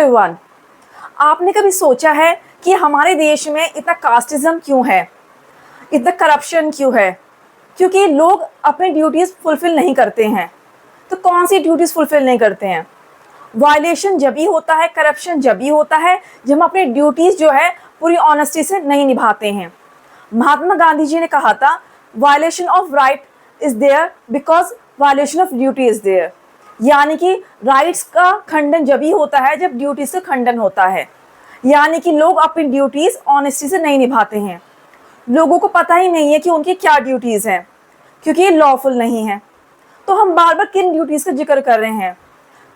Everyone, आपने कभी सोचा है कि हमारे देश में इतना कास्टिज्म क्यों है, इतना करप्शन क्यों है? क्योंकि लोग अपनी ड्यूटीज़ फुलफ़िल नहीं करते हैं। तो कौन सी ड्यूटीज़ फुलफ़िल नहीं करते हैं? वायलेशन जब भी होता है, करप्शन जब भी होता है जब हम अपनी ड्यूटीज़ जो है पूरी ऑनेस्टी से नहीं निभाते हैं। महात्मा गांधी जी ने कहा था, violation of right is there because violation of duty is there. यानी कि राइट्स का खंडन जब भी होता है जब ड्यूटीज़ का खंडन होता है। यानी कि लोग अपनी ड्यूटीज़ ऑनेस्टी से नहीं निभाते हैं। लोगों को पता ही नहीं है कि उनकी क्या ड्यूटीज़ हैं, क्योंकि ये लॉफुल नहीं है। तो हम बार बार किन ड्यूटीज़ का जिक्र कर रहे हैं?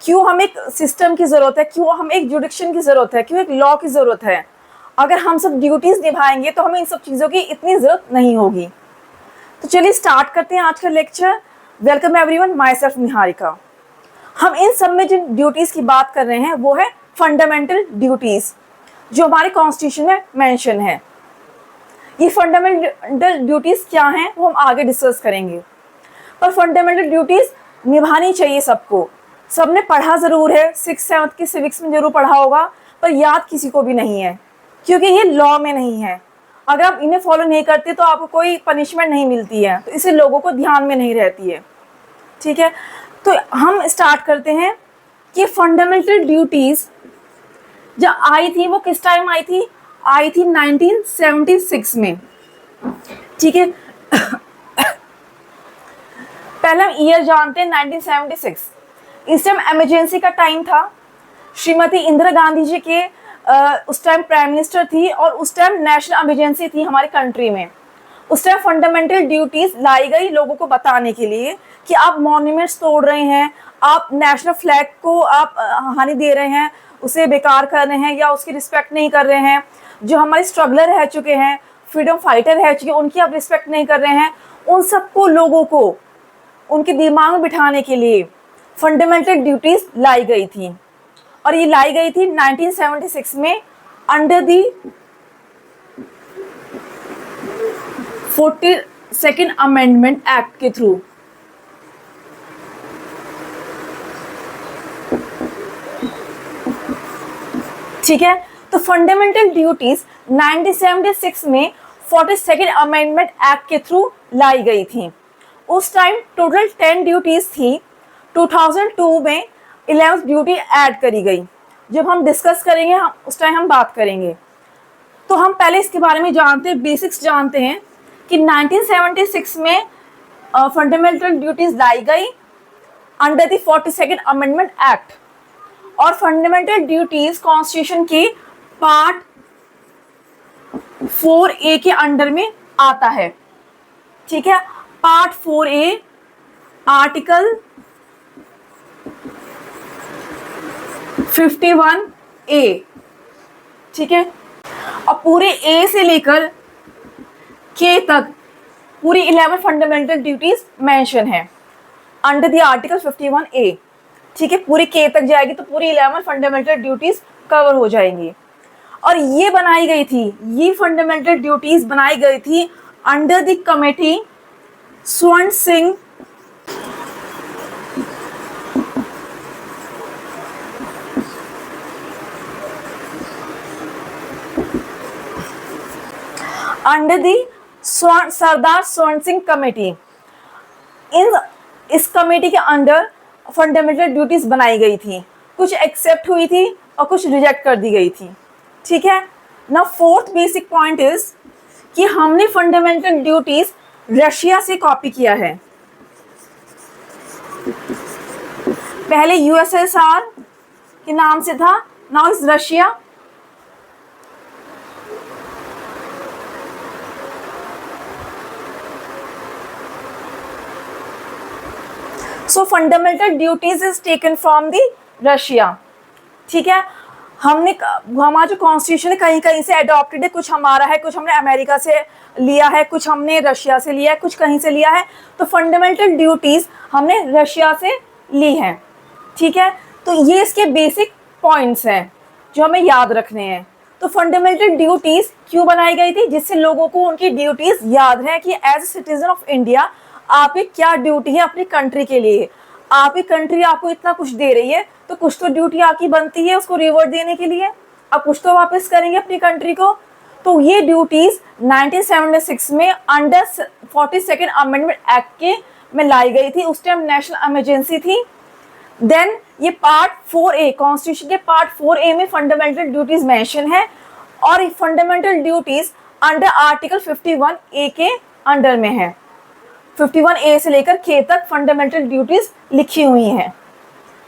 क्यों हम एक सिस्टम की ज़रूरत है, क्यों हम एक जुडिक्शन की ज़रूरत है, क्यों एक लॉ की ज़रूरत है? अगर हम सब ड्यूटीज़ निभाएंगे तो हमें इन सब चीज़ों की इतनी ज़रूरत नहीं होगी। तो चलिए स्टार्ट करते हैं आज का lecture. Welcome everyone, my self Niharika. हम इन सब में जिन ड्यूटीज़ की बात कर रहे हैं वो है फंडामेंटल ड्यूटीज़, जो हमारे कॉन्स्टिट्यूशन में मेंशन है। ये फंडामेंटल ड्यूटीज़ क्या हैं वो हम आगे डिस्कस करेंगे, पर फंडामेंटल ड्यूटीज़ निभानी चाहिए सबको। सबने पढ़ा ज़रूर है, 6th-7th की सिविक्स में ज़रूर पढ़ा होगा, पर याद किसी को भी नहीं है, क्योंकि ये लॉ में नहीं है। अगर आप इन्हें फॉलो नहीं करते तो आपको कोई पनिशमेंट नहीं मिलती है, तो इससे लोगों को ध्यान में नहीं रहती है। ठीक है, तो हम स्टार्ट करते हैं कि फंडामेंटल ड्यूटीज़ जब आई थी वो किस टाइम आई थी? आई थी 1976 में। ठीक है, पहले हम ईयर जानते हैं 1976। इस टाइम इमरजेंसी का टाइम था। श्रीमती इंदिरा गांधी जी के उस टाइम प्राइम मिनिस्टर थी और उस टाइम नेशनल इमरजेंसी थी हमारी कंट्री में। उस टाइम फंडामेंटल ड्यूटीज़ लाई गई लोगों को बताने के लिए कि आप मॉन्यूमेंट्स तोड़ रहे हैं, आप नेशनल फ्लैग को आप हानि दे रहे हैं, उसे बेकार कर रहे हैं या उसकी रिस्पेक्ट नहीं कर रहे हैं। जो हमारे स्ट्रगलर रह चुके हैं, फ्रीडम फाइटर रह चुके हैं, उनकी आप रिस्पेक्ट नहीं कर रहे हैं। उन सबको लोगों को उनके दिमाग में बिठाने के लिए फंडामेंटल ड्यूटीज़ लाई गई थी, और ये लाई गई थी 1976 में under the 42nd amendment act के थ्रू। ठीक है, तो फंडामेंटल ड्यूटीज 1976 में 42nd अमेंडमेंट एक्ट के थ्रू लाई गई थी। उस टाइम टोटल 10 ड्यूटीज थी। 2002 में 11th ड्यूटी ऐड करी गई। जब हम डिस्कस करेंगे उस टाइम हम बात करेंगे। तो हम पहले इसके बारे में जानते हैं, बेसिक्स जानते हैं कि 1976 में फंडामेंटल ड्यूटीज लाई गई under the 42nd amendment act. और फंडामेंटल ड्यूटीज कॉन्स्टिट्यूशन के पार्ट 4A के अंडर में आता है। ठीक है, पार्ट 4A आर्टिकल 51A। ठीक है, और पूरे A से लेकर K तक पूरी 11 फंडामेंटल ड्यूटीज मेंशन है अंडर द आर्टिकल 51A। ठीक है, पूरी K तक जाएगी तो पूरी 11 फंडामेंटल ड्यूटीज कवर हो जाएंगी। और ये बनाई गई थी, ये फंडामेंटल ड्यूटीज बनाई गई थी अंडर द कमेटी स्वर्ण सिंह अंडर दी सरदार स्वर्ण सिंह कमेटी। इस कमेटी के अंडर फंडामेंटल ड्यूटीज बनाई गई थी। कुछ एक्सेप्ट हुई थी और कुछ रिजेक्ट कर दी गई थी। ठीक है, ना फोर्थ बेसिक पॉइंट इज कि हमने फंडामेंटल ड्यूटीज रशिया से कॉपी किया है। पहले यूएसएसआर के नाम से था, now is Russia. So fundamental duties is taken from the Russia. ठीक है, हमने हमारा जो कॉन्स्टिट्यूशन है कहीं कहीं से अडॉप्टेड है, कुछ हमारा है, कुछ हमने अमेरिका से लिया है, कुछ हमने रशिया से लिया है, कुछ कहीं से लिया है। तो फंडामेंटल ड्यूटीज़ हमने रशिया से ली हैं। ठीक है, तो ये इसके बेसिक पॉइंट्स हैं जो हमें याद रखने हैं। तो फंडामेंटल ड्यूटीज़ क्यों बनाई गई थी? जिससे लोगों को उनकी ड्यूटीज़ याद है कि as a citizen of India आपकी क्या ड्यूटी है अपनी कंट्री के लिए। आपकी कंट्री आपको इतना कुछ दे रही है तो कुछ तो ड्यूटी आपकी बनती है उसको रिवॉर्ड देने के लिए, आप कुछ तो वापस करेंगे अपनी कंट्री को। तो ये ड्यूटीज 1976 में अंडर 42nd अमेंडमेंट एक्ट के में लाई गई थी, उस टाइम नेशनल इमरजेंसी थी। देन ये पार्ट 4A, कॉन्स्टिट्यूशन के पार्ट 4A में फंडामेंटल ड्यूटीज मेंशन है, और ये fundamental duties under article 51A के अंडर में है। 51A से लेकर K तक फंडामेंटल ड्यूटीज लिखी हुई हैं,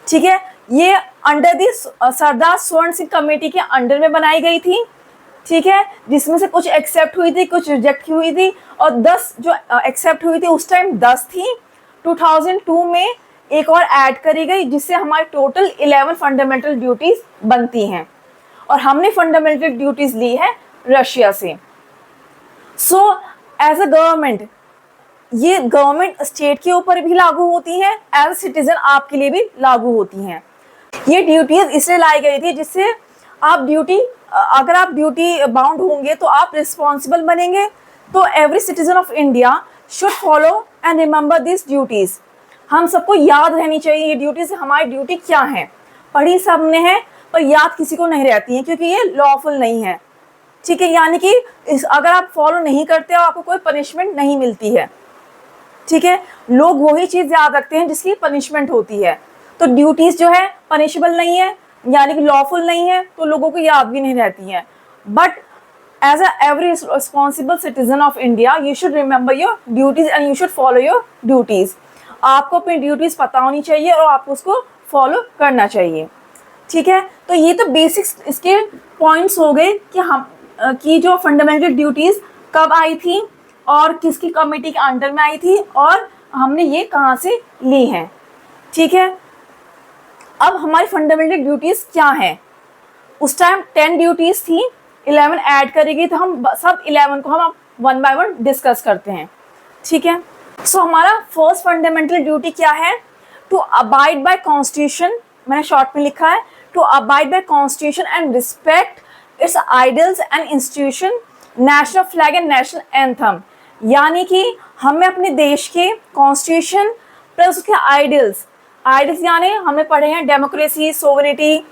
ठीक है। ये अंडर दी सरदार स्वर्ण सिंह कमेटी के अंडर में बनाई गई थी, ठीक है, जिसमें से कुछ एक्सेप्ट हुई थी, कुछ रिजेक्ट हुई थी, और 10 जो एक्सेप्ट हुई थी उस टाइम 10 थी। 2002 में एक और ऐड करी गई, जिससे हमारी टोटल 11 फंडामेंटल ड्यूटीज बनती हैं, और हमने फंडामेंटल ड्यूटीज ली है रशिया से। सो एज अ गवर्नमेंट, ये गवर्नमेंट स्टेट के ऊपर भी लागू होती है, एज सिटीजन आपके लिए भी लागू होती हैं। ये ड्यूटीज इसलिए लाई गई थी जिससे आप अगर आप ड्यूटी बाउंड होंगे तो आप रिस्पॉन्सिबल बनेंगे। तो every citizen of India should follow and remember this duties. हम सबको याद रहनी चाहिए ये ड्यूटीज, हमारी ड्यूटी क्या है। पढ़ी सब ने है पर याद किसी को नहीं रहती है, क्योंकि ये लॉफुल नहीं है, ठीक है। यानी कि अगर आप फॉलो नहीं करते हो आपको कोई पनिशमेंट नहीं मिलती है, ठीक है। लोग वही चीज़ याद रखते हैं जिसकी पनिशमेंट होती है। तो ड्यूटीज़ जो है पनिशेबल नहीं है, यानी कि लॉफुल नहीं है, तो लोगों को याद भी नहीं रहती हैं। But as a every responsible citizen of India you should remember your duties and you should follow your duties. आपको अपनी ड्यूटीज़ पता होनी चाहिए और आपको उसको फॉलो करना चाहिए, ठीक है। तो ये तो बेसिक्स इसके पॉइंट्स हो गए कि हम की जो फंडामेंटल ड्यूटीज़ कब आई थी और किसकी कमेटी के अंडर में आई थी और हमने ये कहाँ से ली हैं, ठीक है। अब हमारी फंडामेंटल ड्यूटीज़ क्या हैं? उस टाइम 10 ड्यूटीज़ थी, 11 ऐड करेगी, तो हम सब 11 को हम वन बाय वन डिस्कस करते हैं, ठीक है। सो हमारा फर्स्ट फंडामेंटल ड्यूटी क्या है? टू अबाइड बाय कॉन्स्टिट्यूशन, मैंने शॉर्ट में लिखा है, to abide by constitution and respect its ideals and institution, national flag and national anthem. यानी कि हमें अपने देश के कॉन्स्टिट्यूशन प्लस उसके आइडल्स यानी हमने पढ़े हैं डेमोक्रेसी, सोवरेनिटी,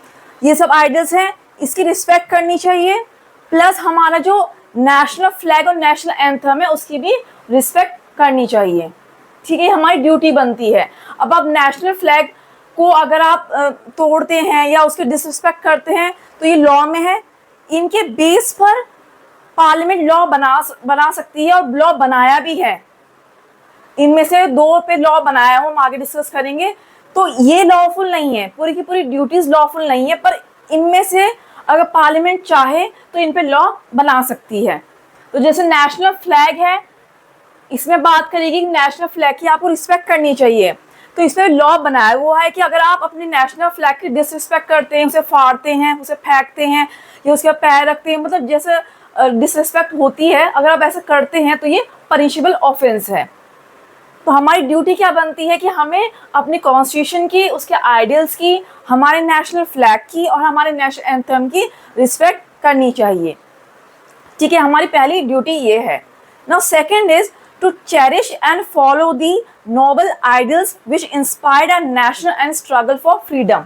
ये सब आइडल्स हैं, इसकी रिस्पेक्ट करनी चाहिए। प्लस हमारा जो नेशनल फ्लैग और नेशनल एंथम है उसकी भी रिस्पेक्ट करनी चाहिए, ठीक है। हमारी ड्यूटी बनती है। अब आप नेशनल फ्लैग को अगर आप तोड़ते हैं या उसके डिसरिस्पेक्ट करते हैं तो ये लॉ में है। इनके बेस पर पार्लियामेंट लॉ बना सकती है और लॉ बनाया भी है। इनमें से 2 पे लॉ बनाया हो, हम आगे डिस्कस करेंगे। तो ये लॉफुल नहीं है, पूरी की पूरी ड्यूटीज लॉफुल नहीं है, पर इनमें से अगर पार्लियामेंट चाहे तो इन पे लॉ बना सकती है। तो जैसे नेशनल फ्लैग है, इसमें बात करेगी कि नेशनल फ्लैग की आपको रिस्पेक्ट करनी चाहिए। तो इसमें लॉ बनाया हुआ है कि अगर आप अपने नेशनल फ्लैग की डिसरिस्पेक्ट करते हैं, उसे फाड़ते हैं, उसे फेंकते हैं या उसके पैर रखते हैं, मतलब जैसे डिसरिस्पेक्ट होती है, अगर आप ऐसा करते हैं तो ये पनिशेबल ऑफेंस है। तो हमारी ड्यूटी क्या बनती है कि हमें अपने कॉन्स्टिट्यूशन की, उसके आइडियल्स की, हमारे नेशनल फ्लैग की और हमारे नेशनल एंथम की रिस्पेक्ट करनी चाहिए, ठीक है। हमारी पहली ड्यूटी ये है। Now second is to cherish and follow the noble ideals which inspired a national and struggle for freedom,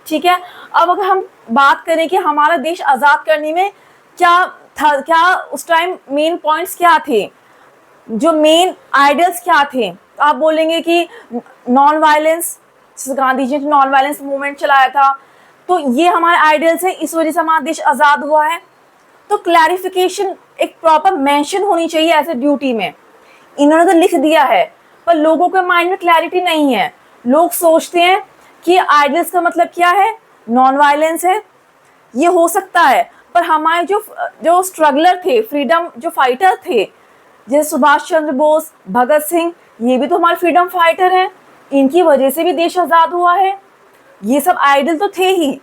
ठीक है। अब अगर हम बात करें कि हमारा देश आज़ाद करने में क्या था, क्या उस टाइम मेन पॉइंट्स क्या थे, जो मेन आइडियल्स क्या थे, तो आप बोलेंगे कि नॉन वायलेंस, गांधी जी ने नॉन वायलेंस मूवमेंट चलाया था, तो ये हमारे आइडियल्स हैं, इस वजह से हमारा देश आज़ाद हुआ है। तो क्लैरिफिकेशन एक प्रॉपर मेंशन होनी चाहिए एज ए ड्यूटी में। इन्होंने तो लिख दिया है पर लोगों के माइंड में क्लैरिटी नहीं है। लोग सोचते हैं कि आइडियल्स का मतलब क्या है, नॉन वायलेंस है, ये हो सकता है, पर हमारे जो स्ट्रगलर थे, फ्रीडम जो फाइटर थे, जैसे सुभाष चंद्र बोस, भगत सिंह, ये भी तो हमारे फ्रीडम फाइटर हैं, इनकी वजह से भी देश आज़ाद हुआ है। ये सब आइडल तो थे ही,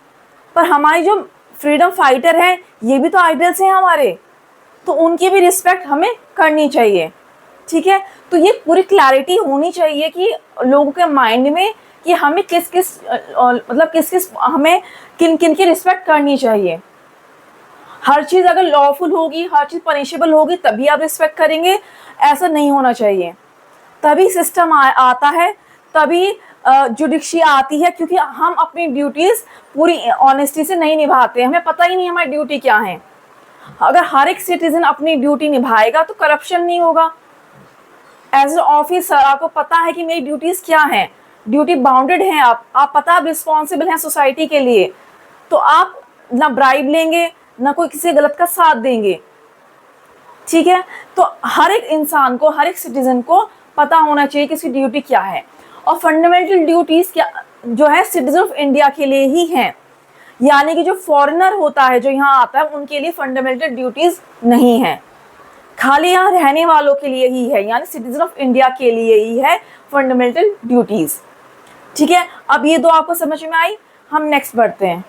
पर हमारे जो फ्रीडम फाइटर हैं ये भी तो आइडल्स हैं हमारे, तो उनकी भी रिस्पेक्ट हमें करनी चाहिए, ठीक है। तो ये पूरी क्लैरिटी होनी चाहिए कि लोगों के माइंड में कि हमें किस हमें किन किन की रिस्पेक्ट करनी चाहिए। हर चीज़ अगर लॉफुल होगी, हर चीज़ पनिशेबल होगी तभी आप रिस्पेक्ट करेंगे, ऐसा नहीं होना चाहिए। तभी सिस्टम आता है, तभी जुडिक्शिया आती है, क्योंकि हम अपनी ड्यूटीज़ पूरी ऑनेस्टी से नहीं निभाते, हमें पता ही नहीं हमारी ड्यूटी क्या है। अगर हर एक सिटीजन अपनी ड्यूटी निभाएगा तो करप्शन नहीं होगा। एज ए ऑफिसर आपको पता है कि मेरी ड्यूटीज़ क्या हैं, ड्यूटी बाउंडेड हैं, आप पता आप रिस्पॉन्सिबल हैं सोसाइटी के लिए, तो आप ना ब्राइब लेंगे ना कोई किसी गलत का साथ देंगे। ठीक है, तो हर एक इंसान को, हर एक सिटीजन को पता होना चाहिए कि उसकी ड्यूटी क्या है। और फंडामेंटल ड्यूटीज़ क्या जो है सिटीजन ऑफ इंडिया के लिए ही हैं, यानी कि जो फॉरेनर होता है, जो यहाँ आता है, उनके लिए फंडामेंटल ड्यूटीज़ नहीं है, खाली यहाँ रहने वालों के लिए ही है, यानी सिटीजन ऑफ इंडिया के लिए ही है फंडामेंटल ड्यूटीज़। ठीक है, अब ये दो आपको समझ में आई। हम नेक्स्ट बढ़ते हैं।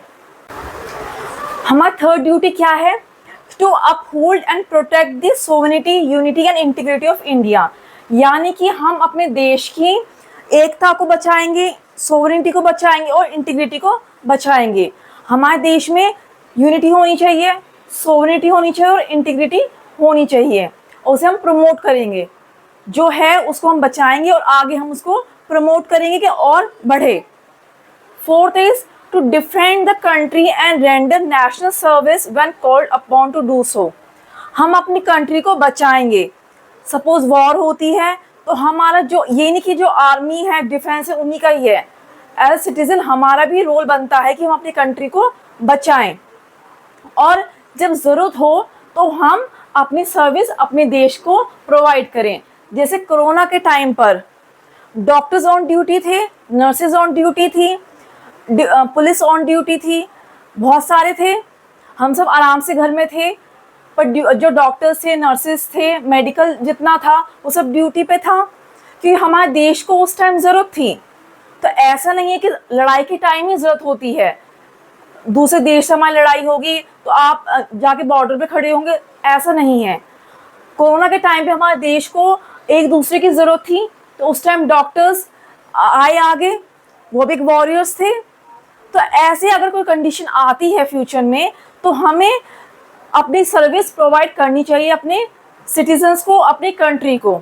हमारा थर्ड ड्यूटी क्या है? To uphold and protect the sovereignty, unity and integrity of India, यानी कि हम अपने देश की एकता को बचाएंगे, सोवरेनिटी को बचाएंगे और इंटीग्रिटी को बचाएंगे। हमारे देश में यूनिटी होनी चाहिए, सोवरेनिटी होनी चाहिए और इंटीग्रिटी होनी चाहिए, और उसे हम प्रमोट करेंगे। जो है उसको हम बचाएंगे और आगे हम उसको प्रमोट करेंगे कि और बढ़े। Fourth is to defend the country and render national service when called upon to do so, हम अपनी कंट्री को बचाएंगे। सपोज वॉर होती है तो हमारा जो, ये नहीं कि जो आर्मी है, डिफेंस है, उन्हीं का ही है, एज सिटीजन हमारा भी रोल बनता है कि हम अपनी कंट्री को बचाएं, और जब ज़रूरत हो तो हम अपनी सर्विस अपने देश को प्रोवाइड करें। जैसे कोरोना के टाइम पर डॉक्टर्स ऑन ड्यूटी थे, नर्सेज ऑन ड्यूटी थी, पुलिस ऑन ड्यूटी थी, बहुत सारे थे, हम सब आराम से घर में थे, पर जो डॉक्टर्स थे, नर्सेज थे, मेडिकल जितना था वो सब ड्यूटी पे था, क्योंकि हमारे देश को उस टाइम ज़रूरत थी। तो ऐसा नहीं है कि लड़ाई के टाइम ही ज़रूरत होती है, दूसरे देश से हमारी लड़ाई होगी तो आप जाके बॉर्डर पे खड़े होंगे, ऐसा नहीं है। कोरोना के टाइम पे हमारे देश को एक दूसरे की ज़रूरत थी, तो उस टाइम डॉक्टर्स आए आगे, वो भी एक वॉरियर्स थे। तो ऐसे अगर कोई कंडीशन आती है फ्यूचर में तो हमें अपनी सर्विस प्रोवाइड करनी चाहिए अपने सिटीजन्स को, अपनी कंट्री को।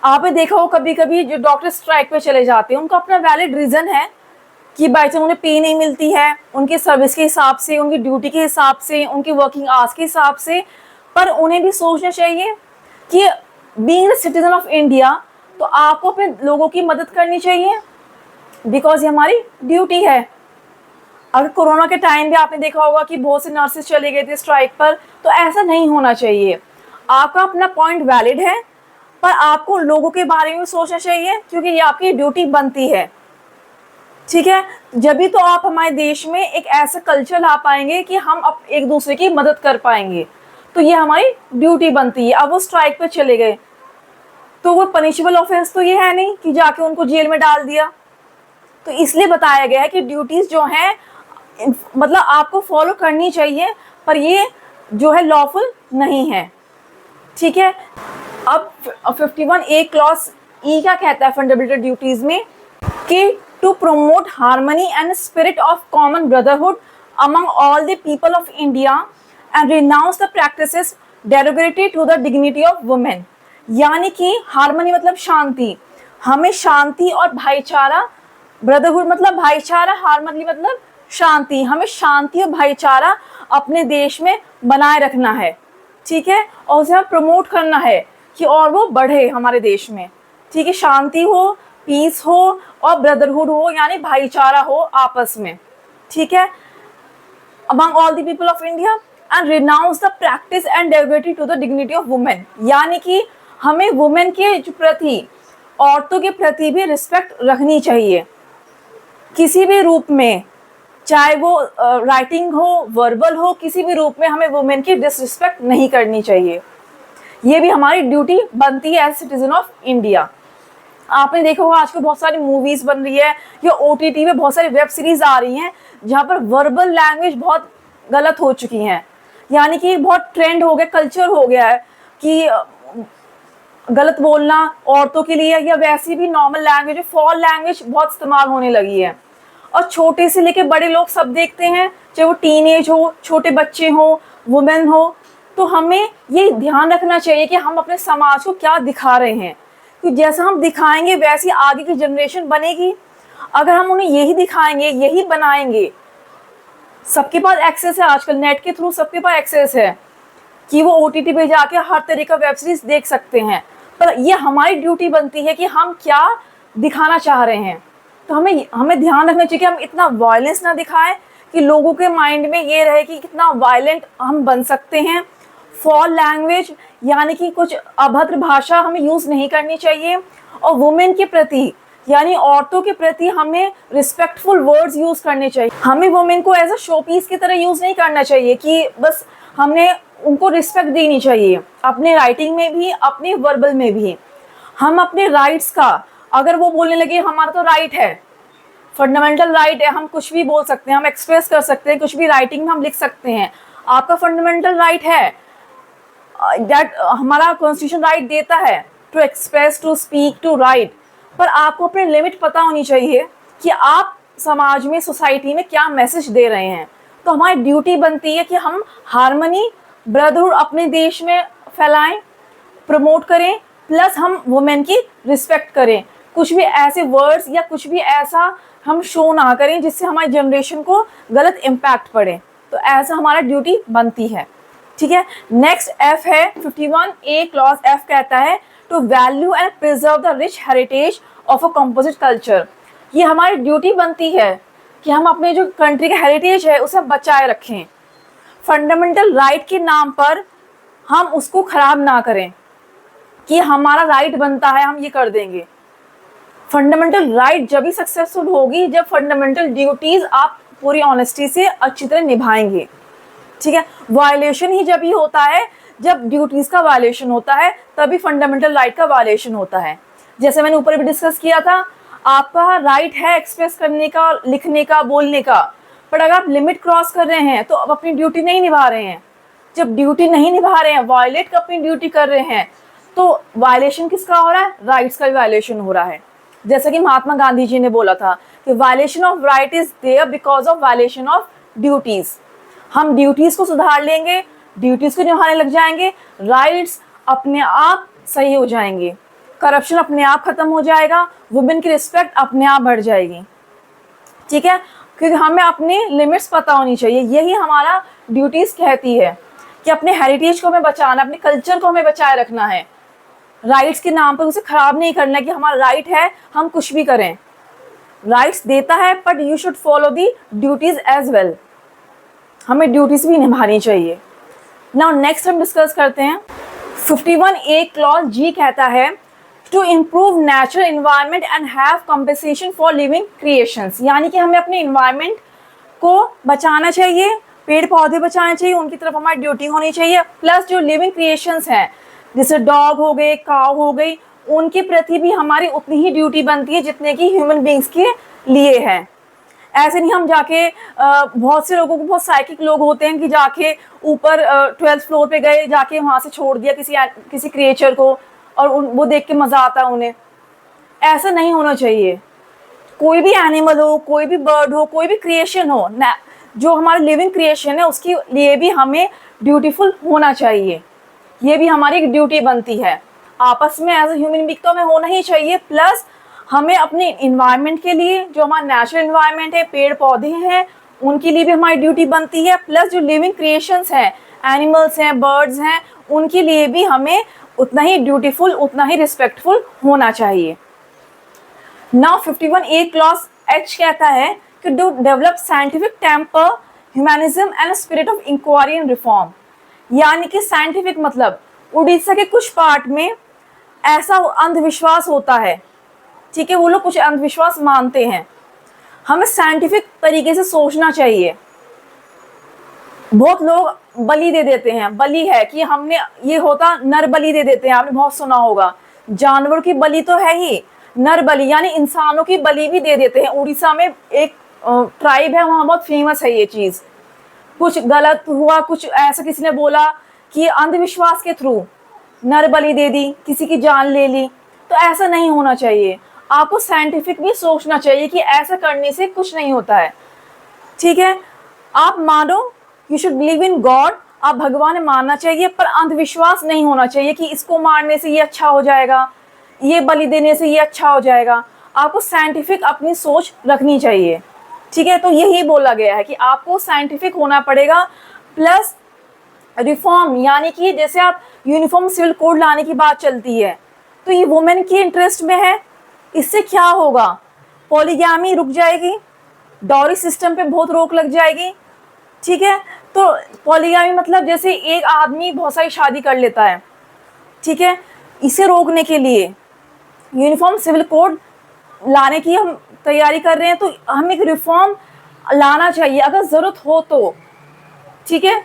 आपने देखा हो कभी कभी जो डॉक्टर स्ट्राइक पे चले जाते हैं, उनका अपना वैलिड रीज़न है कि बाई चांस उन्हें पे नहीं मिलती है उनकी सर्विस के हिसाब से, उनकी ड्यूटी के हिसाब से, उनकी वर्किंग आवर्स के हिसाब से, पर उन्हें भी सोचना चाहिए कि being a citizen of India तो आपको अपने लोगों की मदद करनी चाहिए, बिकॉज ये हमारी ड्यूटी है। अगर कोरोना के टाइम भी आपने देखा होगा कि बहुत से नर्सेज चले गए थे स्ट्राइक पर, तो ऐसा नहीं होना चाहिए। आपका अपना पॉइंट वैलिड है, पर आपको लोगों के बारे में सोचना चाहिए, क्योंकि ये आपकी ड्यूटी बनती है। ठीक है, जब भी तो आप हमारे देश में एक ऐसा कल्चर ला पाएंगे कि हम एक दूसरे की मदद कर पाएंगे, तो ये हमारी ड्यूटी बनती है। अब वो स्ट्राइक पर चले गए तो वो पनिशेबल ऑफेंस तो ये है नहीं कि जाके उनको जेल में डाल दिया। तो इसलिए बताया गया है कि ड्यूटीज़ जो हैं मतलब आपको फॉलो करनी चाहिए, पर ये जो है लॉफुल नहीं है। ठीक है, अब 51A क्लॉज ई क्या कहता है फंडामेंटल ड्यूटीज़ में, कि to promote harmony and spirit of common brotherhood among all the people of India and renounce the practices derogatory to the dignity of women, यानी कि हार्मनी मतलब शांति, हमें शांति और भाईचारा, ब्रदरहुड मतलब भाईचारा, हार्मनी मतलब शांति, हमें शांति और भाईचारा अपने देश में बनाए रखना है। ठीक है, और उसे प्रमोट करना है कि और वो बढ़े हमारे देश में। ठीक है, शांति हो, पीस हो और ब्रदरहुड हो, यानी भाईचारा हो आपस में। ठीक है, among all the people of India and renounce the practice and derogatory to the dignity of women, यानी कि हमें वुमेन के प्रति, औरतों के प्रति भी रिस्पेक्ट रखनी चाहिए किसी भी रूप में, चाहे वो राइटिंग हो, वर्बल हो, किसी भी रूप में हमें वुमेन की डिसरिस्पेक्ट नहीं करनी चाहिए। ये भी हमारी ड्यूटी बनती है एज सिटीजन ऑफ इंडिया। आपने देखा होगा आजकल बहुत सारी मूवीज़ बन रही है या OTT में बहुत सारी वेब सीरीज़ आ रही हैं जहाँ पर वर्बल लैंग्वेज बहुत गलत हो चुकी हैं, यानी कि बहुत ट्रेंड हो गया, कल्चर हो गया है कि गलत बोलना औरतों के लिए, या वैसी भी नॉर्मल लैंग्वेज, फॉल लैंग्वेज बहुत इस्तेमाल होने लगी है। और छोटे से लेके बड़े लोग सब देखते हैं, चाहे वो टीनेज हो, छोटे बच्चे हो, वुमेन हो। तो हमें ये ध्यान रखना चाहिए कि हम अपने समाज को क्या दिखा रहे हैं, क्योंकि जैसा हम दिखाएंगे वैसी आगे की जनरेशन बनेगी। अगर हम उन्हें यही दिखाएंगे, यही बनाएंगे, सबके पास एक्सेस है आजकल, नेट के थ्रू सबके पास एक्सेस है कि वो OTT पे जाके हर तरह का वेब सीरीज देख सकते हैं। पर ये हमारी ड्यूटी बनती है कि हम क्या दिखाना चाह रहे हैं। तो हमें ध्यान रखना चाहिए कि हम इतना वायलेंस ना दिखाएं कि लोगों के माइंड में ये रहे कि कितना वायलेंट हम बन सकते हैं। फॉल लैंग्वेज यानी कि कुछ अभद्र भाषा हमें यूज़ नहीं करनी चाहिए। और वुमेन के प्रति यानी औरतों के प्रति हमें रिस्पेक्टफुल वर्ड्स यूज़ करने चाहिए। हमें वुमेन को एज अ शो पीस की तरह यूज़ नहीं करना चाहिए कि बस हमने उनको रिस्पेक्ट देनी चाहिए, अपने राइटिंग में भी, अपने वर्बल में भी। हम अपने राइट्स का, अगर वो बोलने लगे हमारा तो राइट है, फंडामेंटल राइट है, हम कुछ भी बोल सकते हैं, हम एक्सप्रेस कर सकते हैं, कुछ भी राइटिंग में हम लिख सकते हैं, आपका फंडामेंटल राइट है, दैट हमारा कॉन्स्टिट्यूशन राइट देता है to express, to speak, to write. पर आपको अपने लिमिट पता होनी चाहिए कि आप समाज में, सोसाइटी में क्या मैसेज दे रहे हैं। तो हमारी ड्यूटी बनती है कि हम हार्मनी, ब्रदरहुड अपने देश में फैलाएं, प्रमोट करें, प्लस हम वुमेन की रिस्पेक्ट करें। कुछ भी ऐसे वर्ड्स या कुछ भी ऐसा हम शो ना करें जिससे हमारी जनरेशन को गलत इम्पैक्ट पड़े। तो ऐसा हमारा ड्यूटी बनती है। ठीक है, नेक्स्ट F है 51A क्लॉज F कहता है to value and preserve the rich heritage of a composite culture. ये हमारी ड्यूटी बनती है कि हम अपने जो कंट्री का हेरिटेज है उसे बचाए रखें। फंडामेंटल राइट के नाम पर हम उसको खराब ना करें कि हमारा राइट बनता है, हम ये कर देंगे। फंडामेंटल राइट जब भी सक्सेसफुल होगी जब फंडामेंटल ड्यूटीज आप पूरी ऑनेस्टी से अच्छी तरह निभाएंगे। ठीक है, वायलेशन ही जब ही होता है जब ड्यूटीज का वायलेशन होता है, तभी फंडामेंटल राइट का वायलेशन होता है। जैसे मैंने ऊपर भी डिस्कस किया था, आपका राइट है एक्सप्रेस करने का, लिखने का, बोलने का, पर अगर आप लिमिट क्रॉस कर रहे हैं तो आप अपनी ड्यूटी नहीं निभा रहे हैं। जब ड्यूटी नहीं निभा रहे हैं, वायलेट अपनी ड्यूटी कर रहे हैं, तो वायलेशन किसका हो रहा है? राइट्स का भी वायलेशन हो रहा है। जैसे कि महात्मा गांधी जी ने बोला था कि violation of right is there because of violation of duties. हम ड्यूटीज को सुधार लेंगे, ड्यूटीज को निभाने लग जाएंगे, राइट्स अपने आप सही हो जाएंगे, करप्शन अपने आप खत्म हो जाएगा, वुमेन की रिस्पेक्ट अपने आप बढ़ जाएगी। ठीक है, क्योंकि हमें अपनी लिमिट्स पता होनी चाहिए। यही हमारा ड्यूटीज कहती है कि अपने हेरिटेज को हमें बचाना, अपने कल्चर को हमें बचाए रखना है। राइट्स के नाम पर उसे खराब नहीं करना कि हमारा राइट है हम कुछ भी करें। राइट्स देता है but you should follow the duties as well. हमें ड्यूटीज भी निभानी चाहिए। नाउ नेक्स्ट हम डिस्कस करते हैं 51A क्लॉज G कहता है to improve natural environment and have compensation for living creations. यानी कि हमें अपने इन्वायरमेंट को बचाना चाहिए, पेड़ पौधे बचाने चाहिए, उनकी तरफ हमारी ड्यूटी होनी चाहिए। प्लस जो लिविंग क्रिएशंस हैं जैसे डॉग हो गए, काव हो गई, उनके प्रति भी हमारी उतनी ही ड्यूटी बनती है जितने की ह्यूमन बींग्स के लिए है। ऐसे नहीं हम जाके बहुत से लोगों को, बहुत साइकिक लोग होते हैं कि जाके ऊपर 12th फ्लोर पे गए, जाके वहाँ से छोड़ दिया किसी क्रिएचर को और वो देख के मज़ा आता है उन्हें। ऐसा नहीं होना चाहिए। कोई भी एनिमल हो, कोई भी बर्ड हो, कोई भी क्रिएशन हो, जो हमारा लिविंग क्रिएशन है उसके लिए भी हमें ड्यूटीफुल होना चाहिए। ये भी हमारी एक ड्यूटी बनती है। आपस में एज ए ह्यूमन बीइंग तो हमें होना ही चाहिए। प्लस हमें अपने इन्वायरमेंट के लिए, जो हमारा नेचुरल इन्वायरमेंट है, पेड़ पौधे हैं, उनके लिए भी हमारी ड्यूटी बनती है। प्लस जो लिविंग क्रिएशंस हैं, एनिमल्स हैं, बर्ड्स हैं, उनके लिए भी हमें उतना ही ड्यूटीफुल, उतना ही रिस्पेक्टफुल होना चाहिए। नाउ 51A क्लॉज H कहता है कि to develop scientific temper, humanism and spirit of inquiry and reform. यानी कि साइंटिफिक मतलब उड़ीसा के कुछ पार्ट में ऐसा अंधविश्वास होता है। ठीक है, वो लोग कुछ अंधविश्वास मानते हैं। हमें साइंटिफिक तरीके से सोचना चाहिए। बहुत लोग बलि दे देते हैं। बलि है कि हमने, ये होता नर बलि दे देते हैं, आपने बहुत सुना होगा। जानवर की बलि तो है ही, नर बलि यानी इंसानों की बलि भी दे देते हैं। उड़ीसा में एक ट्राइब है, वहाँ बहुत फेमस है ये चीज़। कुछ गलत हुआ, कुछ ऐसा किसी ने बोला कि अंधविश्वास के थ्रू नर बलि दे दी, किसी की जान ले ली, तो ऐसा नहीं होना चाहिए। आपको साइंटिफिक भी सोचना चाहिए कि ऐसा करने से कुछ नहीं होता है। ठीक है, आप मानो, you should believe in God, आप भगवान मानना चाहिए, पर अंधविश्वास नहीं होना चाहिए कि इसको मारने से ये अच्छा हो जाएगा, ये बलि देने से ये अच्छा हो जाएगा। आपको साइंटिफिक अपनी सोच रखनी चाहिए। ठीक है, तो यही बोला गया है कि आपको साइंटिफिक होना पड़ेगा, प्लस रिफॉर्म, यानी कि जैसे आप यूनिफॉर्म सिविल कोड लाने की बात चलती है, तो ये वुमेन के इंटरेस्ट में है। इससे क्या होगा, पॉलीगैमी रुक जाएगी, डॉरी सिस्टम पे बहुत रोक लग जाएगी। ठीक है, तो पॉलीगैमी मतलब जैसे एक आदमी बहुत सारी शादी कर लेता है। ठीक है, इसे रोकने के लिए यूनिफॉर्म सिविल कोड लाने की हम तैयारी कर रहे हैं, तो हम एक रिफॉर्म लाना चाहिए अगर ज़रूरत हो तो। ठीक है,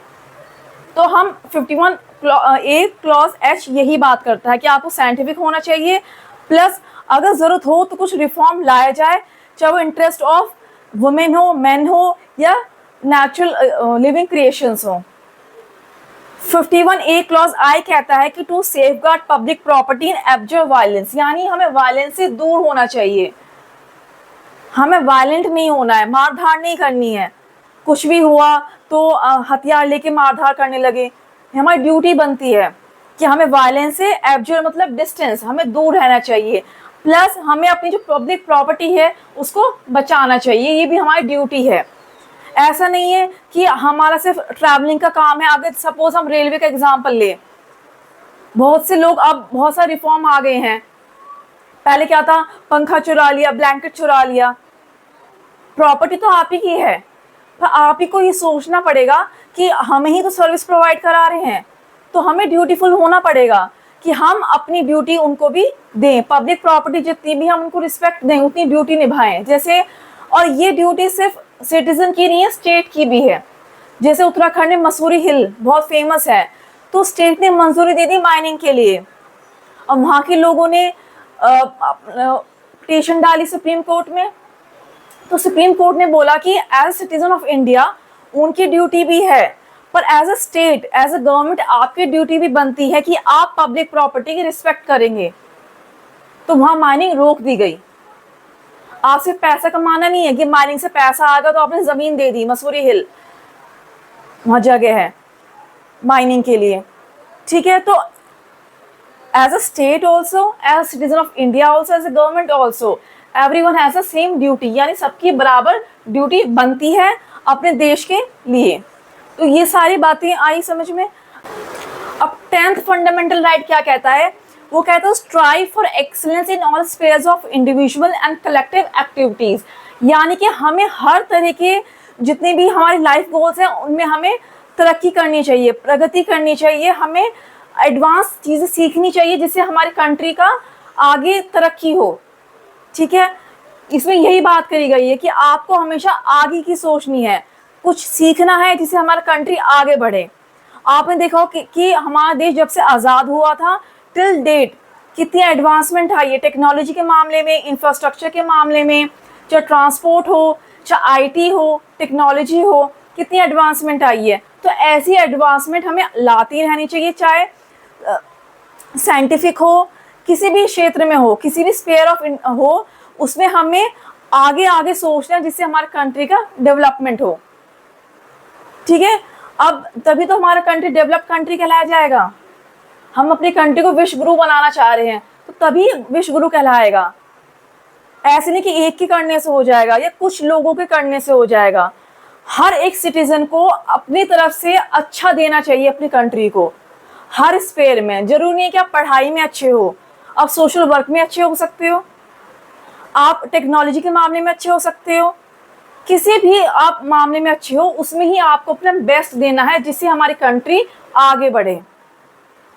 तो हम 51A क्लॉज H यही बात करता है कि आपको साइंटिफिक होना चाहिए, प्लस अगर ज़रूरत हो तो कुछ रिफॉर्म लाया जाए, चाहे वो इंटरेस्ट ऑफ वुमेन हो, मैन हो, या नेचुरल लिविंग क्रिएशंस हो। 51A क्लॉज I कहता है कि to safeguard public property in abjure violence, यानी हमें वायलेंस से दूर होना चाहिए, हमें वायलेंट नहीं होना है, मारधाड़ नहीं करनी है। कुछ भी हुआ तो हथियार लेके मारधाड़ करने लगे, हमारी ड्यूटी बनती है कि हमें वायलेंस से एब्जर्व मतलब डिस्टेंस, हमें दूर रहना चाहिए, प्लस हमें अपनी जो पब्लिक प्रॉपर्टी है उसको बचाना चाहिए, ये भी हमारी ड्यूटी है। ऐसा नहीं है कि हमारा सिर्फ ट्रैवलिंग का काम है। अगर सपोज हम रेलवे का एग्जांपल ले, बहुत से लोग, अब बहुत सारे रिफॉर्म आ गए हैं। पहले क्या था, पंखा चुरा लिया, ब्लैंकेट चुरा लिया, प्रॉपर्टी तो आप ही की है, पर आप ही को ये सोचना पड़ेगा कि हमें ही तो सर्विस प्रोवाइड करा रहे हैं, तो हमें ड्यूटीफुल होना पड़ेगा कि हम अपनी ड्यूटी उनको भी दें, पब्लिक प्रॉपर्टी जितनी भी हम उनको रिस्पेक्ट दें, उतनी ड्यूटी निभाएं। जैसे, और ये ड्यूटी सिर्फ सिटीजन की नहीं है, स्टेट की भी है। जैसे उत्तराखंड में मसूरी हिल बहुत फेमस है, तो स्टेट ने मंजूरी दे दी माइनिंग के लिए, और वहाँ के लोगों ने पिटीशन डाली सुप्रीम कोर्ट में, तो सुप्रीम कोर्ट ने बोला कि एज सिटीजन ऑफ इंडिया उनकी ड्यूटी भी है, पर as a state, as a government आपकी ड्यूटी भी बनती है कि आप पब्लिक प्रॉपर्टी की रिस्पेक्ट करेंगे। तो वहाँ माइनिंग रोक दी गई। आपसे पैसा कमाना नहीं है कि माइनिंग से पैसा आएगा तो आपने ज़मीन दे दी, मसूरी हिल वहाँ जगह है माइनिंग के लिए। ठीक है, तो as a state also, as citizen of India also, as a government also, everyone has the same duty, यानी सबकी बराबर ड्यूटी बनती है अपने देश के लिए। तो ये सारी बातें आई समझ में। अब 10th फंडामेंटल राइट क्या कहता है, वो कहता है strive for excellence in all spheres of individual and collective activities, यानी कि हमें हर तरह के जितने भी हमारे लाइफ गोल्स हैं उनमें हमें तरक्की करनी चाहिए, प्रगति करनी चाहिए, हमें एडवांस चीज़ें सीखनी चाहिए जिससे हमारी कंट्री का आगे तरक्की हो। ठीक है, इसमें यही बात करी गई है कि आपको हमेशा आगे की सोचनी है, कुछ सीखना है जिससे हमारा कंट्री आगे बढ़े। आपने देखा हो कि हमारा देश जब से आज़ाद हुआ था टिल डेट कितनी एडवांसमेंट आई है टेक्नोलॉजी के मामले में, इंफ्रास्ट्रक्चर के मामले में, चाहे ट्रांसपोर्ट हो, चाहे आईटी हो, टेक्नोलॉजी हो, कितनी एडवांसमेंट आई है। तो ऐसी एडवांसमेंट हमें लाती रहनी चाहिए, चाहे साइंटिफिक हो, किसी भी क्षेत्र में हो, किसी भी स्फीयर ऑफ हो, उसमें हमें आगे आगे सोचना है जिससे हमारे कंट्री का डेवलपमेंट हो। ठीक है, अब तभी तो हमारा कंट्री डेवलप कंट्री कहलाया जाएगा। हम अपनी कंट्री को विश्व गुरु बनाना चाह रहे हैं तो तभी विश्व गुरु कहलाएगा। ऐसे नहीं कि एक के करने से हो जाएगा या कुछ लोगों के करने से हो जाएगा। हर एक सिटीजन को अपनी तरफ से अच्छा देना चाहिए अपनी कंट्री को, हर स्फीयर में। जरूरी नहीं है कि आप पढ़ाई में अच्छे हो, आप सोशल वर्क में अच्छे हो सकते हो, आप टेक्नोलॉजी के मामले में अच्छे हो सकते हो, किसी भी आप मामले में अच्छे हो, उसमें ही आपको अपना बेस्ट देना है जिससे हमारी कंट्री आगे बढ़े।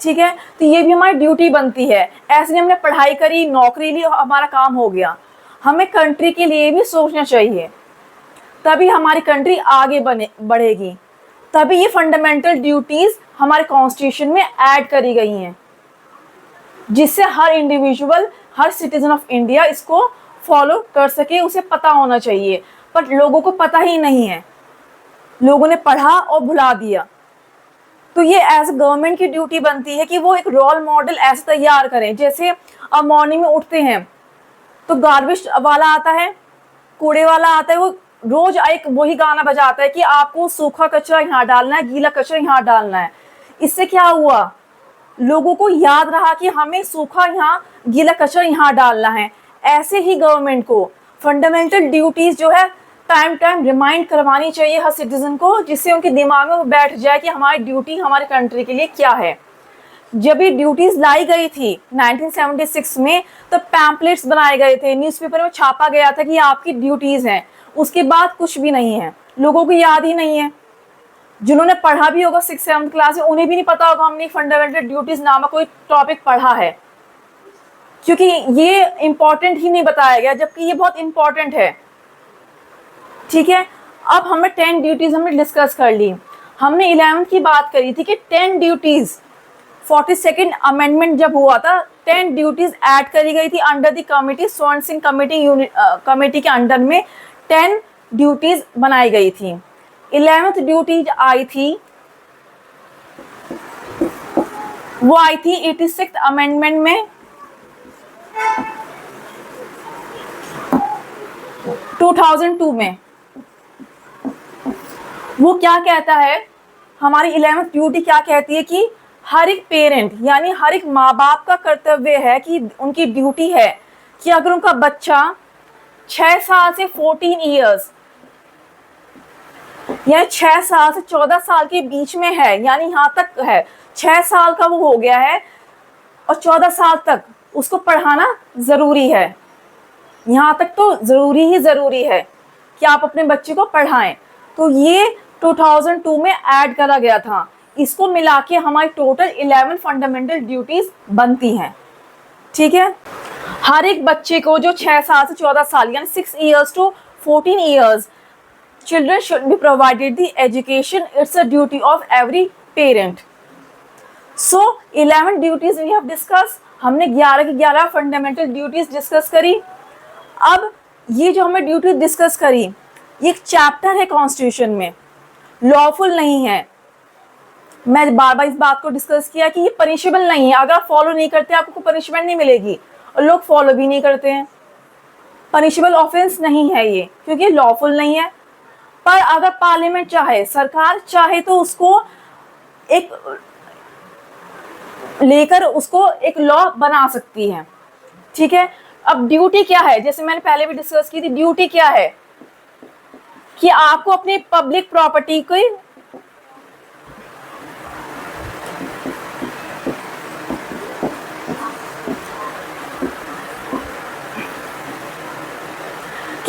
ठीक है, तो ये भी हमारी ड्यूटी बनती है। ऐसे नहीं हमने पढ़ाई करी, नौकरी ली, हमारा काम हो गया। हमें कंट्री के लिए भी सोचना चाहिए, तभी हमारी कंट्री आगे बढ़ेगी। तभी ये फंडामेंटल ड्यूटीज़ हमारे कॉन्स्टिट्यूशन में ऐड करी गई हैं, जिससे हर इंडिविजुअल, हर सिटीजन ऑफ इंडिया इसको फॉलो कर सके, उसे पता होना चाहिए। पर लोगों को पता ही नहीं है, लोगों ने पढ़ा और भुला दिया। तो ये एज गवर्नमेंट की ड्यूटी बनती है कि वो एक रोल मॉडल ऐसे तैयार करें। जैसे अब मॉर्निंग में उठते हैं तो गार्बेज वाला आता है, कूड़े वाला आता है, वो रोज एक वही गाना बजाता है कि आपको सूखा कचरा यहाँ डालना है, गीला कचरा यहाँ डालना है। इससे क्या हुआ, लोगों को याद रहा कि हमें सूखा यहाँ, गीला कचरा यहाँ डालना है। ऐसे ही गवर्नमेंट को फंडामेंटल ड्यूटीज जो है टाइम टाइम रिमाइंड करवानी चाहिए हर सिटीजन को, जिससे उनके दिमाग में वो बैठ जाए कि हमारी ड्यूटी हमारे कंट्री के लिए क्या है। जब ये ड्यूटीज लाई गई थी 1976 में, तब पैम्पलेट्स बनाए गए थे, न्यूज़पेपर में छापा गया था कि आपकी ड्यूटीज हैं। उसके बाद कुछ भी नहीं है, लोगों को याद ही नहीं है। जिन्होंने पढ़ा भी होगा 6th-7th क्लास में, उन्हें भी नहीं पता होगा हमने फंडामेंटल ड्यूटीज नामक कोई टॉपिक पढ़ा है, क्योंकि ये इंपॉर्टेंट ही नहीं बताया गया, जबकि ये बहुत इंपॉर्टेंट है। ठीक है, अब हमें 10 ड्यूटीज हमने डिस्कस कर ली। हमने 11th की बात करी थी कि 10 ड्यूटीज 42nd अमेंडमेंट जब हुआ था, 10 ड्यूटीज ऐड करी गई थी अंडर द कमिटी, स्वर्ण सिंह कमेटी के अंडर में 10 ड्यूटीज बनाई गई थी। 11th ड्यूटी आई थी, वो आई थी 86th अमेंडमेंट में 2002 में। वो क्या कहता है, हमारी 11th ड्यूटी क्या कहती है कि हर एक पेरेंट यानी हर एक माँ बाप का कर्तव्य है कि उनकी ड्यूटी है कि अगर उनका बच्चा 6 साल से 14 ईयर्स या 6 साल से 14 साल के बीच में है, यानी यहाँ तक है 6 साल का वो हो गया है और 14 साल तक उसको पढ़ाना ज़रूरी है। यहाँ तक तो ज़रूरी ही ज़रूरी है कि आप अपने बच्चे को पढ़ाएं। तो ये 2002 में ऐड करा गया था। इसको मिला के हमारी टोटल 11 फंडामेंटल ड्यूटीज बनती हैं। ठीक है, हर एक बच्चे को जो 6 साल से 14 साल यानी 6 years to 14 years children should be provided the education. It's a duty of every parent. So 11 duties we have discussed. हमने 11 की 11 फंडामेंटल ड्यूटीज डिस्कस करी। अब ये जो हमने ड्यूटी डिस्कस करी, ये एक चैप्टर है कॉन्स्टिट्यूशन में, लॉफुल नहीं है। मैं बार बार इस बात को डिस्कस किया कि ये पनिशेबल नहीं है। अगर आप फॉलो नहीं करते आपको पनिशमेंट नहीं मिलेगी, और लोग फॉलो भी नहीं करते हैं। पनिशेबल ऑफेंस नहीं है ये, क्योंकि लॉफुल नहीं है। पर अगर पार्लियामेंट चाहे, सरकार चाहे, तो उसको एक लेकर उसको एक लॉ बना सकती है। ठीक है, अब ड्यूटी क्या है, जैसे मैंने पहले भी डिस्कस की थी, ड्यूटी क्या है कि आपको अपनी पब्लिक प्रॉपर्टी को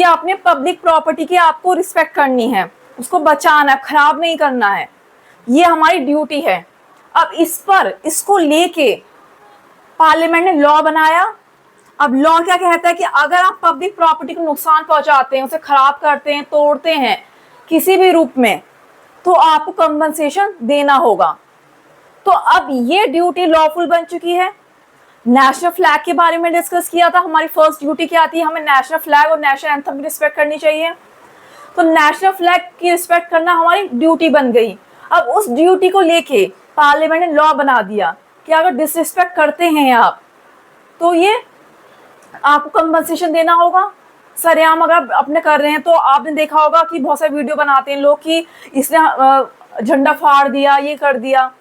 अपने पब्लिक प्रॉपर्टी की आपको रिस्पेक्ट करनी है, उसको बचाना, खराब नहीं करना है, ये हमारी ड्यूटी है। अब इसको लेके पार्लियामेंट ने लॉ बनाया। अब लॉ क्या कहता है कि अगर आप पब्लिक प्रॉपर्टी को नुकसान पहुंचाते हैं, उसे खराब करते हैं, तोड़ते हैं किसी भी रूप में, तो आपको कंपनसेशन देना होगा। तो अब ये ड्यूटी लॉफुल बन चुकी है। नेशनल फ्लैग के बारे में डिस्कस किया था। हमारी फर्स्ट ड्यूटी क्या आती है, हमें नेशनल फ्लैग और नेशनल एंथम की रिस्पेक्ट करनी चाहिए। तो नेशनल फ्लैग की रिस्पेक्ट करना हमारी ड्यूटी बन गई। अब उस ड्यूटी को लेके पार्लियामेंट ने लॉ बना दिया कि अगर डिसरिस्पेक्ट करते हैं आप, तो ये आपको कंपनसेशन देना होगा। सरेआम अगर आपने कर रहे हैं, तो आपने देखा होगा कि बहुत सारे वीडियो बनाते हैं लोग कि इसने झंडा फाड़ दिया, ये कर दिया।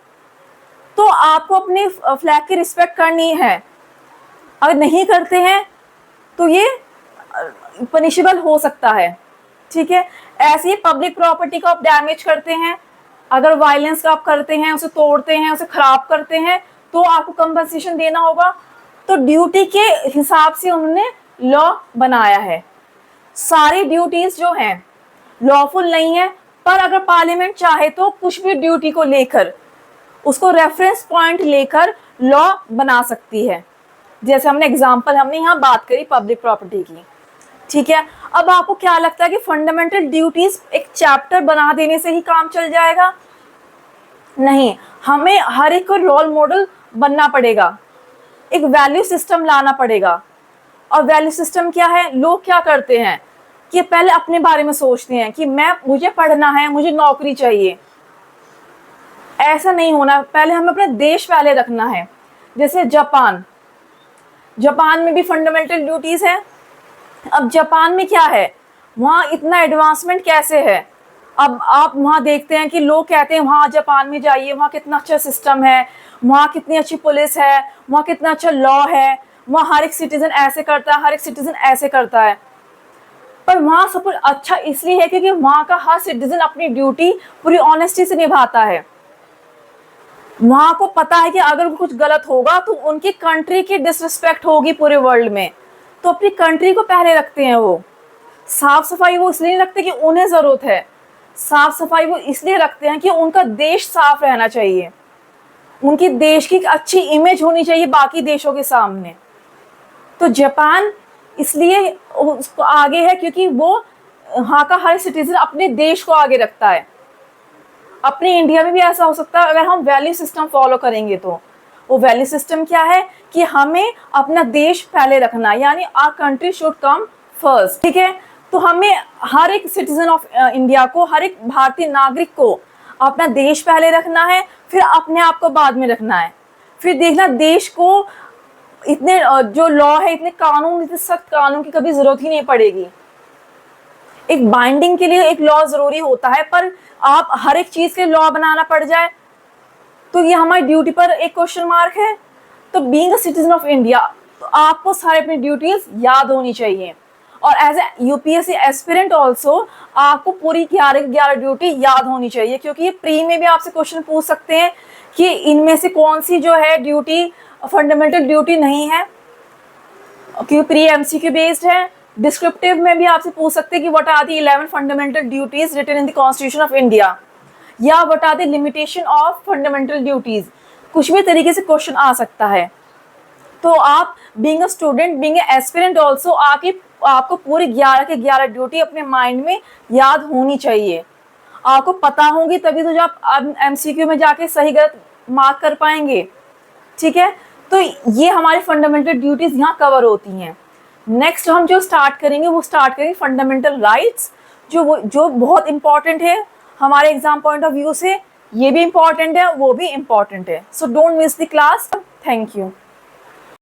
तो आपको अपने फ्लैग की रिस्पेक्ट करनी है। अगर नहीं करते हैं तो ये पनिशेबल हो सकता है। ठीक है, ऐसे ही पब्लिक प्रॉपर्टी को आप डैमेज करते हैं, अगर वायलेंस का आप करते हैं, उसे तोड़ते हैं, उसे खराब करते हैं, तो आपको कंपनसेशन देना होगा। तो ड्यूटी के हिसाब से उन्होंने लॉ बनाया है। सारी ड्यूटीज जो हैं लॉफुल नहीं है, पर अगर पार्लियामेंट चाहे तो कुछ भी ड्यूटी को लेकर उसको रेफरेंस पॉइंट लेकर लॉ बना सकती है। जैसे हमने यहाँ बात करी पब्लिक प्रॉपर्टी की। ठीक है, अब आपको क्या लगता है कि फंडामेंटल ड्यूटीज एक चैप्टर बना देने से ही काम चल जाएगा? नहीं, हमें हर एक को रोल मॉडल बनना पड़ेगा, एक वैल्यू सिस्टम लाना पड़ेगा। और वैल्यू सिस्टम क्या है? लोग क्या करते हैं कि पहले अपने बारे में सोचते हैं कि मुझे पढ़ना है, मुझे नौकरी चाहिए। ऐसा नहीं होना, पहले हमें अपने देश पहले रखना है। जैसे जापान में भी फंडामेंटल ड्यूटीज है। अब जापान में क्या है, वहाँ इतना एडवांसमेंट कैसे है? अब आप वहाँ देखते हैं कि लोग कहते हैं वहाँ जापान में जाइए, वहाँ कितना अच्छा सिस्टम है, वहाँ कितनी अच्छी पुलिस है, वहाँ कितना अच्छा लॉ है, वहाँ हर एक सिटीजन ऐसे करता है, हर एक सिटीजन ऐसे करता है। पर वहाँ सब कुछ अच्छा इसलिए है क्योंकि वहाँ का हर सिटीजन अपनी ड्यूटी पूरी ऑनेस्टी से निभाता है। वहाँ को पता है कि अगर कुछ गलत होगा तो उनकी कंट्री की डिसरिस्पेक्ट होगी पूरे वर्ल्ड में, तो अपनी कंट्री को पहले रखते हैं। वो साफ सफाई वो इसलिए रखते हैं कि उन्हें ज़रूरत है, साफ सफाई वो इसलिए रखते हैं कि उनका देश साफ रहना चाहिए, उनकी देश की एक अच्छी इमेज होनी चाहिए बाकी देशों के सामने। तो जापान इसलिए उसको आगे है क्योंकि वो वहाँ का हर सिटीजन अपने देश को आगे रखता है। अपने इंडिया में भी ऐसा हो सकता है अगर हम वैल्यू सिस्टम फॉलो करेंगे। तो वो वैल्यू सिस्टम क्या है कि हमें अपना देश पहले रखना, यानी our country should come first. ठीक है, तो हमें हर एक सिटीजन ऑफ इंडिया को, हर एक भारतीय नागरिक को अपना देश पहले रखना है, फिर अपने आप को बाद में रखना है। फिर देखना देश को इतने जो लॉ है, इतने कानून, इतने सख्त कानून की कभी जरूरत ही नहीं पड़ेगी। एक बाइंडिंग के लिए एक लॉ जरूरी होता है, पर आप हर एक चीज के लॉ बनाना पड़ जाए तो ये हमारी ड्यूटी पर एक क्वेश्चन मार्क है। तो being a citizen of India, तो आपको सारे अपनी ड्यूटीज याद होनी चाहिए, और as a UPSC aspirant also आपको पूरी 11 ड्यूटी याद होनी चाहिए, क्योंकि ये प्री में भी आपसे क्वेश्चन पूछ सकते हैं कि इनमें से कौन सी जो है ड्यूटी फंडामेंटल ड्यूटी नहीं है, क्योंकि प्री एमसीक्यू बेस्ड है। डिस्क्रिप्टिव में भी आपसे पूछ सकते हैं कि what are the 11 fundamental duties written in the constitution of India, या what are the limitation of fundamental duties. कुछ भी तरीके से क्वेश्चन आ सकता है। तो आप being a student, being a aspirant also, आपको पूरी 11 के 11 ड्यूटी अपने माइंड में याद होनी चाहिए। आपको पता होगी तभी तो जब आप एमसीक्यू में जाके सही गलत मार्क कर पाएंगे। ठीक है, तो ये हमारी फंडामेंटल ड्यूटीज यहाँ कवर होती हैं। नेक्स्ट हम जो स्टार्ट करेंगे वो स्टार्ट करेंगे फंडामेंटल राइट्स, जो बहुत इंपॉर्टेंट है हमारे एग्जाम पॉइंट ऑफ व्यू से। ये भी इंपॉर्टेंट है, वो भी इंपॉर्टेंट है। So don't miss the class. Thank you.